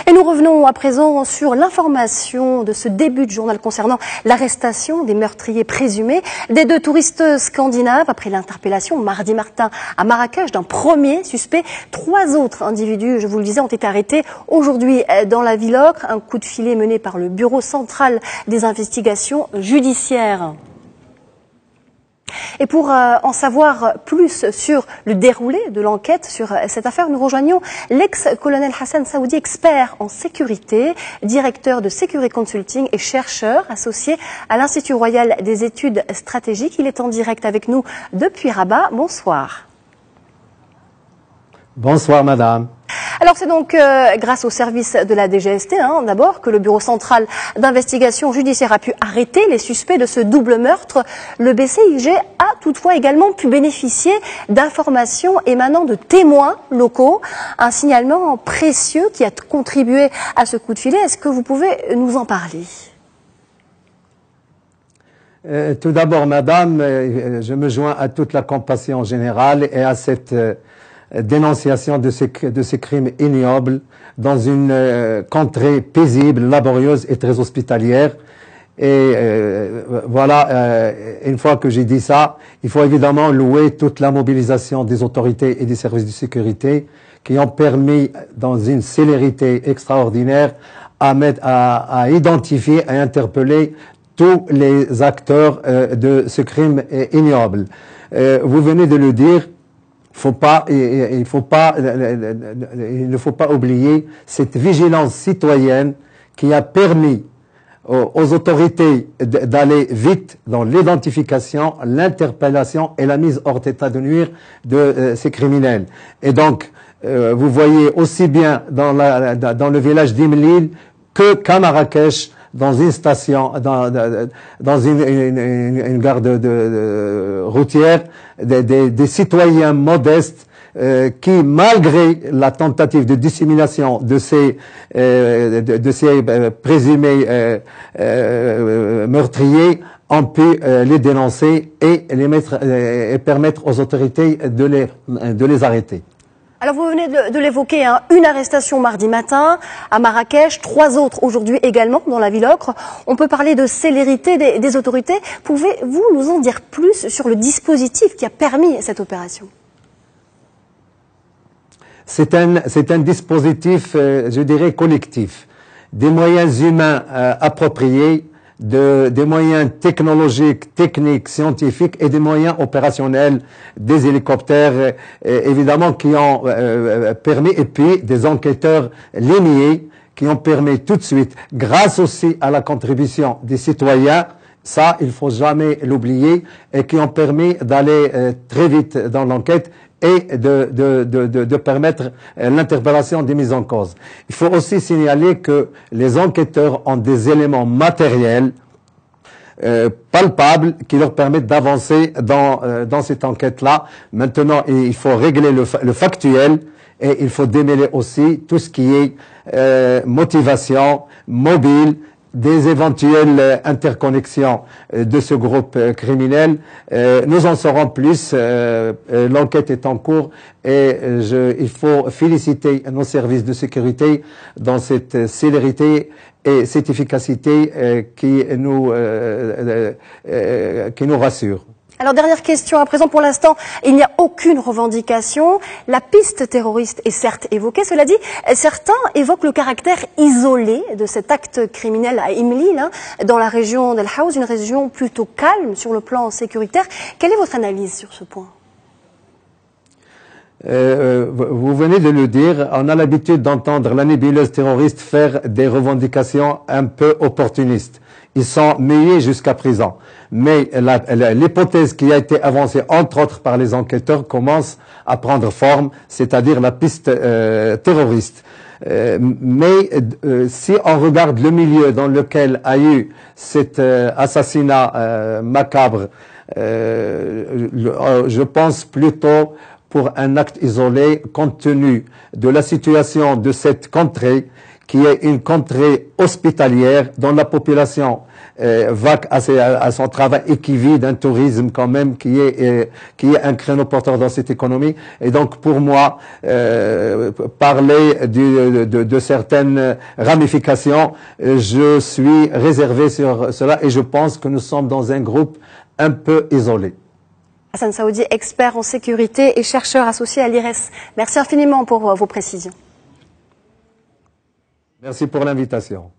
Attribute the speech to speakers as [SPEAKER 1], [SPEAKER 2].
[SPEAKER 1] Et nous revenons à présent sur l'information de ce début de journal concernant l'arrestation des meurtriers présumés des 2 touristes scandinaves après l'interpellation mardi matin à Marrakech d'un premier suspect. 3 autres individus, je vous le disais, ont été arrêtés aujourd'hui dans la ville Ocre. Un coup de filet mené par le Bureau central des investigations judiciaires. Et pour en savoir plus sur le déroulé de l'enquête sur cette affaire, nous rejoignons l'ex-colonel Hassan Saoudi, expert en sécurité, directeur de Security Consulting et chercheur associé à l'Institut royal des études stratégiques. Il est en direct avec nous depuis Rabat. Bonsoir.
[SPEAKER 2] Bonsoir madame.
[SPEAKER 1] Alors c'est donc grâce au service de la DGST d'abord que le Bureau central d'investigation judiciaire a pu arrêter les suspects de ce double meurtre. Le BCIG a toutefois également pu bénéficier d'informations émanant de témoins locaux, un signalement précieux qui a contribué à ce coup de filet. Est-ce que vous pouvez nous en parler ?
[SPEAKER 2] Tout d'abord madame, je me joins à toute la compassion générale et à cette dénonciation de ces crimes ignobles dans une contrée paisible, laborieuse et très hospitalière. Et voilà, une fois que j'ai dit ça, il faut évidemment louer toute la mobilisation des autorités et des services de sécurité qui ont permis, dans une célérité extraordinaire, à identifier et interpeller tous les acteurs de ce crime ignoble. Vous venez de le dire, il ne faut pas oublier cette vigilance citoyenne qui a permis aux autorités d'aller vite dans l'identification, l'interpellation et la mise hors d'état de nuire de ces criminels. Et donc, vous voyez aussi bien dans le village d'Imlil qu'à Marrakech, dans une station, dans une gare routière, des citoyens modestes qui, malgré la tentative de dissémination de ces présumés meurtriers, ont pu les dénoncer et et permettre aux autorités de les arrêter.
[SPEAKER 1] Alors vous venez de l'évoquer, une arrestation mardi matin à Marrakech, 3 autres aujourd'hui également dans la ville Ocre. On peut parler de célérité des autorités. Pouvez-vous nous en dire plus sur le dispositif qui a permis cette opération ?
[SPEAKER 2] C'est un dispositif, je dirais, collectif. Des moyens humains appropriés, des moyens technologiques, techniques, scientifiques et des moyens opérationnels, des hélicoptères, évidemment, qui ont permis, et puis des enquêteurs lignés qui ont permis tout de suite, grâce aussi à la contribution des citoyens, ça, il faut jamais l'oublier, et qui ont permis d'aller très vite dans l'enquête et de permettre l'interpellation des mises en cause. Il faut aussi signaler que les enquêteurs ont des éléments matériels palpables qui leur permettent d'avancer dans cette enquête-là. Maintenant, il faut régler le factuel et il faut démêler aussi tout ce qui est motivation, mobile, des éventuelles interconnexions de ce groupe criminel. Nous en saurons plus. L'enquête est en cours et il faut féliciter nos services de sécurité dans cette célérité et cette efficacité qui nous rassure.
[SPEAKER 1] Alors, dernière question à présent. Pour l'instant, il n'y a aucune revendication. La piste terroriste est certes évoquée. Cela dit, certains évoquent le caractère isolé de cet acte criminel à Imlil, dans la région d'El Haouz, une région plutôt calme sur le plan sécuritaire. Quelle est votre analyse sur ce point ?
[SPEAKER 2] Vous venez de le dire, on a l'habitude d'entendre la nébuleuse terroriste faire des revendications un peu opportunistes. Ils sont muets jusqu'à présent. Mais l'hypothèse qui a été avancée, entre autres par les enquêteurs, commence à prendre forme, c'est-à-dire la piste terroriste. Mais si on regarde le milieu dans lequel a eu cet assassinat macabre, je pense plutôt pour un acte isolé, compte tenu de la situation de cette contrée qui est une contrée hospitalière dont la population va à son travail et qui vit d'un tourisme quand même qui est un créneau porteur dans cette économie. Et donc pour moi, parler de certaines ramifications, je suis réservé sur cela et je pense que nous sommes dans un groupe un peu isolé.
[SPEAKER 1] Hassan Saoudi, expert en sécurité et chercheur associé à l'IRES. Merci infiniment pour vos précisions.
[SPEAKER 2] Merci pour l'invitation.